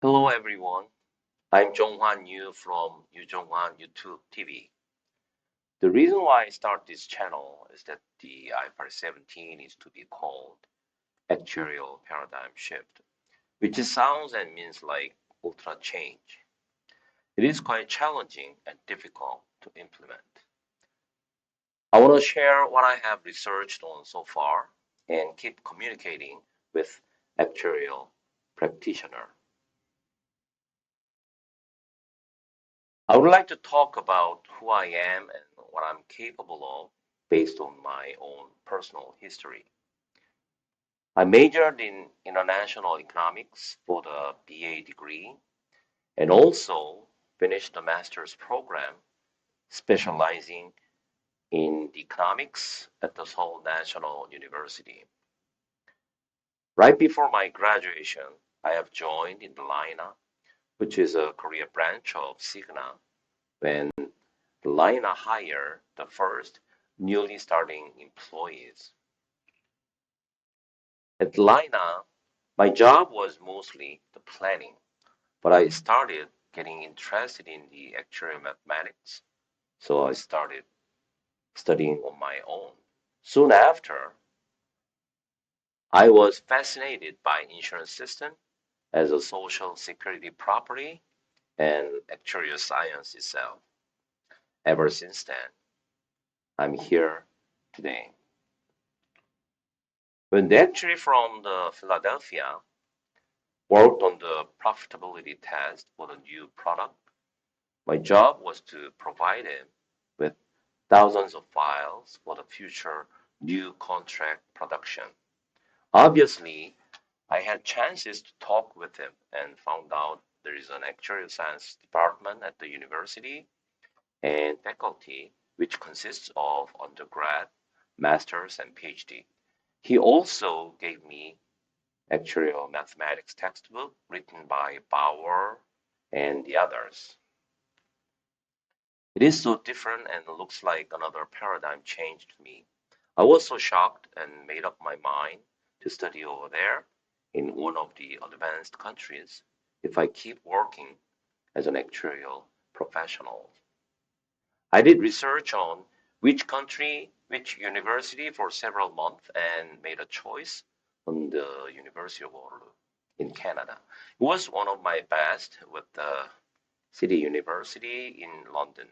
Hello everyone, I'm Hwan from Hwan YouTube TV. The reason why I start this channel is that the IFRS 17 is to be called actuarial paradigm shift, which sounds and means like ultra change. It is quite challenging and difficult to implement. I want to share what I have researched on so far and keep communicating with actuarial practitioner. I would like to talk about who I am and what I'm capable of based on my own personal history. I majored in international economics for the BA degree and also finished the master's program specializing in economics at the Seoul National University. Right before my graduation, I have joined in the LINA, which is a career branch of Cigna, when Lina hired the first newly starting employees. At Lina, my job was mostly the planning, but I started getting interested in the actuarial mathematics, so I started studying on my own. Soon after, I was fascinated by insurance system as a social security property and actuarial science itself. Ever since then, I'm here today. When the actuary from the Philadelphia worked on the profitability test for the new product, my job was to provide him with thousands of files for the future new contract production. Obviously, I had chances to talk with him and found out there is an actuarial science department at the university and faculty which consists of undergrad, masters, and PhD. He also gave me actuarial mathematics textbook written by Bauer and the others. It is so different and looks like another paradigm change to me. I was so shocked and made up my mind to study over there in one of the advanced countries if I keep working as an actuarial professional. I did research on which country, which university for several months and made a choice on the University of Waterloo in Canada. It was one of my best with the City University in London.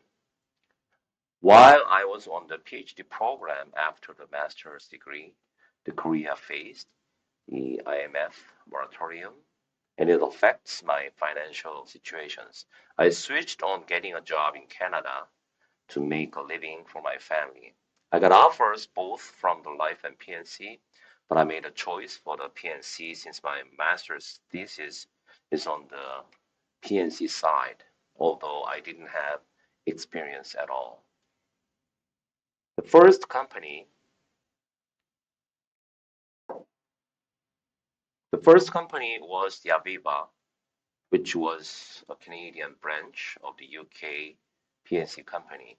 While I was on the PhD program after the master's degree, the Korea faced the IMF moratorium and it affects my financial situations. I switched on getting a job in Canada to make a living for my family. I got offers both from the Life and PNC, but I made a choice for the PNC since my master's thesis is on the PNC side, although I didn't have experience at all. The first company, the first company was the Aviva, which was a Canadian branch of the UK PNC company.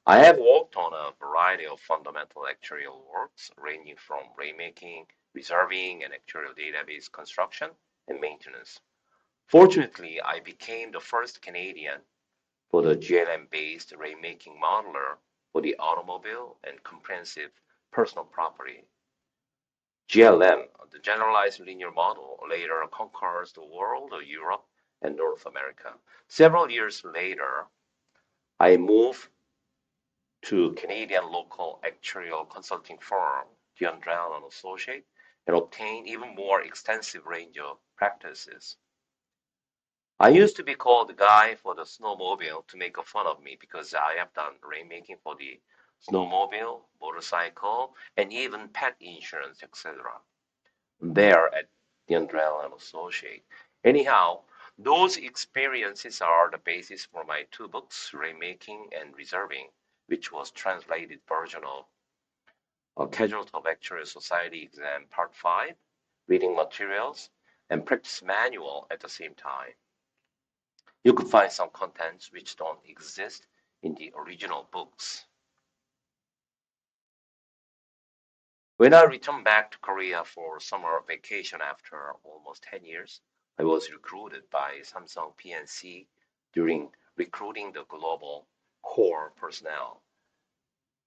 I have worked on a variety of fundamental actuarial works, ranging from rainmaking, reserving, and actuarial database construction and maintenance. Fortunately, I became the first Canadian for the GLM-based rainmaking modeler for the automobile and comprehensive personal property. GLM, the Generalized Linear Model, later conquers the world of Europe and North America. Several years later, I moved to Canadian local actuarial consulting firm, Diandrell and Associate, and obtain even more extensive range of practices. I used to be called the guy for the snowmobile to make fun of me because I have done rainmaking for the snowmobile, motorcycle, and even pet insurance, etc. There at Diandrell and Associate. Anyhow, those experiences are the basis for my two books, Rainmaking and Reserving, which was translated version of a Casualty of Actuarial Society exam part 5, reading materials, and practice manual at the same time. You could find some contents which don't exist in the original books. When I returned back to Korea for summer vacation after almost 10 years, I was recruited by Samsung PNC during recruiting the global core personnel.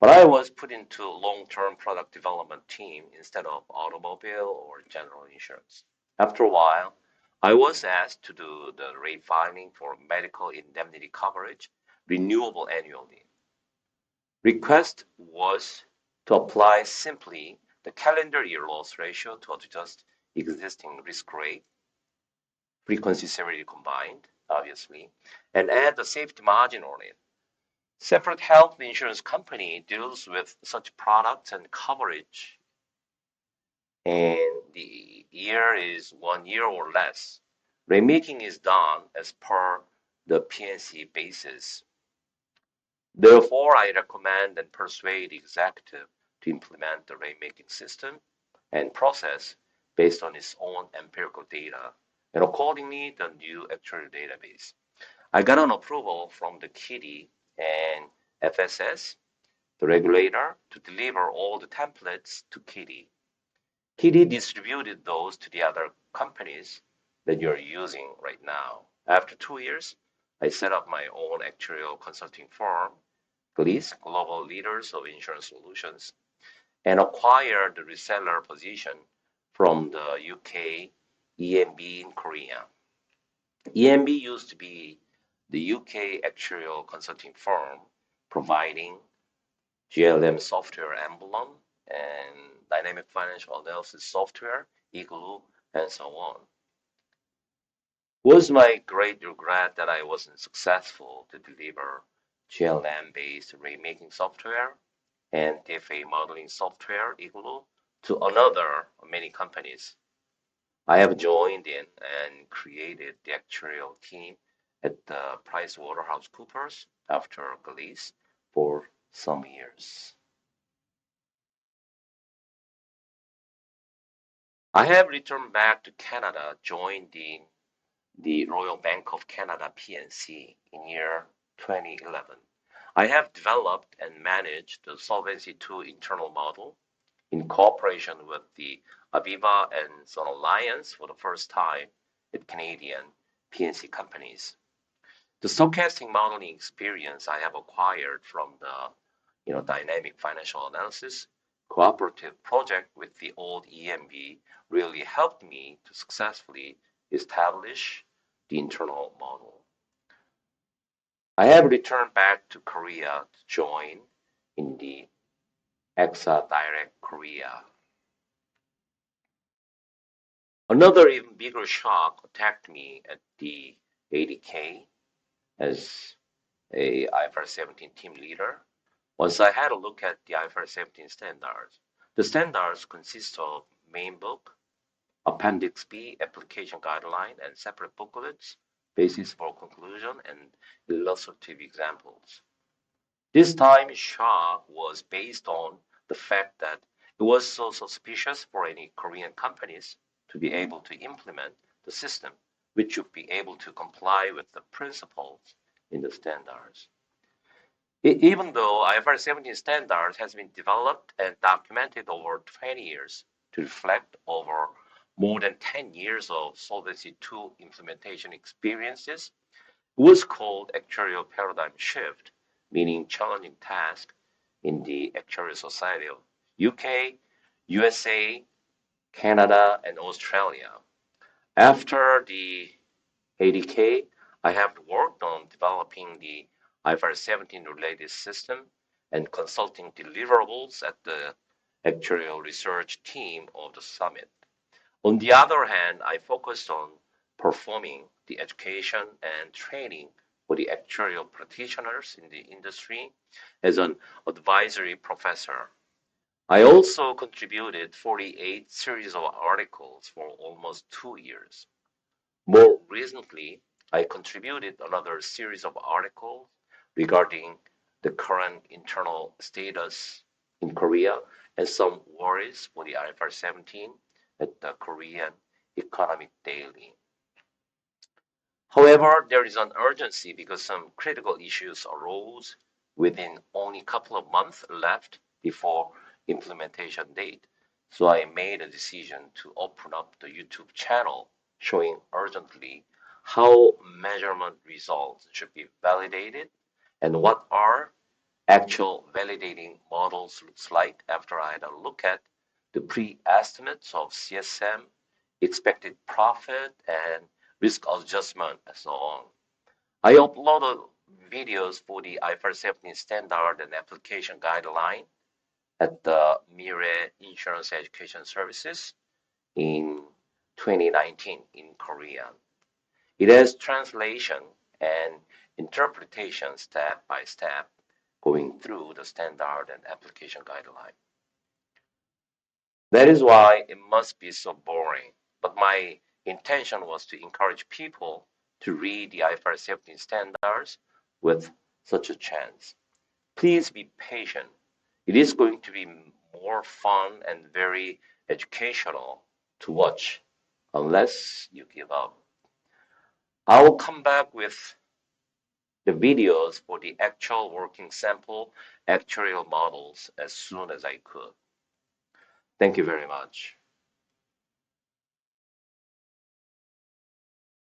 But I was put into a long-term product development team instead of automobile or general insurance. After a while, I was asked to do the rate filing for medical indemnity coverage, renewable annually. Request was to apply simply the calendar year loss ratio to adjust existing risk rate, frequency severity combined, obviously, and add the safety margin on it. Separate health insurance company deals with such products and coverage, and the year is 1 year or less. Remaking is done as per the PNC basis. Therefore, I recommend and persuade the executive to implement the rate-making system and process based on its own empirical data and accordingly the new actuarial database. I got an approval from the kitty and FSS, the regulator, to deliver all the templates to kitty. Kitty distributed those to the other companies that you're using right now. After 2 years, I set up my own actuarial consulting firm, GLEAS, Global Leaders of Insurance Solutions, and acquired the reseller position from the UK EMB in Korea. EMB used to be the UK actuarial consulting firm providing GLM software emblem and dynamic financial analysis software, Igloo, and so on. Was my great regret that I wasn't successful to deliver GLM-based rate-making software and DFA modeling software, Igloo, to another many companies. I have joined in and created the actuarial team at the PricewaterhouseCoopers after Glees for some years. I have returned back to Canada, joined the Royal Bank of Canada PNC in year 2011. I have developed and managed the Solvency II internal model in cooperation with the Aviva and Sun Alliance for the first time at Canadian PNC companies. The stochastic modeling experience I have acquired from the dynamic financial analysis cooperative project with the old EMB really helped me to successfully establish the internal model. I have returned back to Korea to join in the EXA Direct Korea. Another even bigger shock attacked me at the 80K as a IFRS 17 team leader. Once I had a look at the IFRS 17 standards, the standards consist of main book, Appendix B, application guideline, and separate booklets, basis for conclusion, and illustrative examples. This time, shock was based on the fact that it was so suspicious for any Korean companies to be able to implement the system, which would be able to comply with the principles in the standards. Even though IFRS 17 standards has been developed and documented over 20 years to reflect over more than 10 years of Solvency II implementation experiences, it was called actuarial paradigm shift, meaning challenging task in the actuarial society of UK, USA, Canada, and Australia. After the 80K, I have worked on developing the IFRS 17 related system and consulting deliverables at the actuarial research team of the summit. On the other hand, I focused on performing the education and training for the actuarial practitioners in the industry as an advisory professor. I also contributed 48 series of articles for almost 2 years. More recently, I contributed another series of articles regarding the current internal status in Korea and some worries for the IFRS 17 at the Korean Economic Daily. However, there is an urgency because some critical issues arose within only a couple of months left before implementation date. So I made a decision to open up the YouTube channel showing urgently how measurement results should be validated and what are actual validating models looks like after I had a look at the pre-estimates of CSM, expected profit, and risk adjustment, and so on. I uploaded videos for the IFRS 17 standard and application guideline at the Mire Insurance Education Services in 2019 in Korean. It has translation and interpretation step by step, going through the standard and application guideline. That is why it must be so boring. But my intention was to encourage people to read the IFRS 17 standards with such a chance. Please be patient. It is going to be more fun and very educational to watch unless you give up. I will come back with the videos for the actual working sample actuarial models as soon as I could. Thank you very much.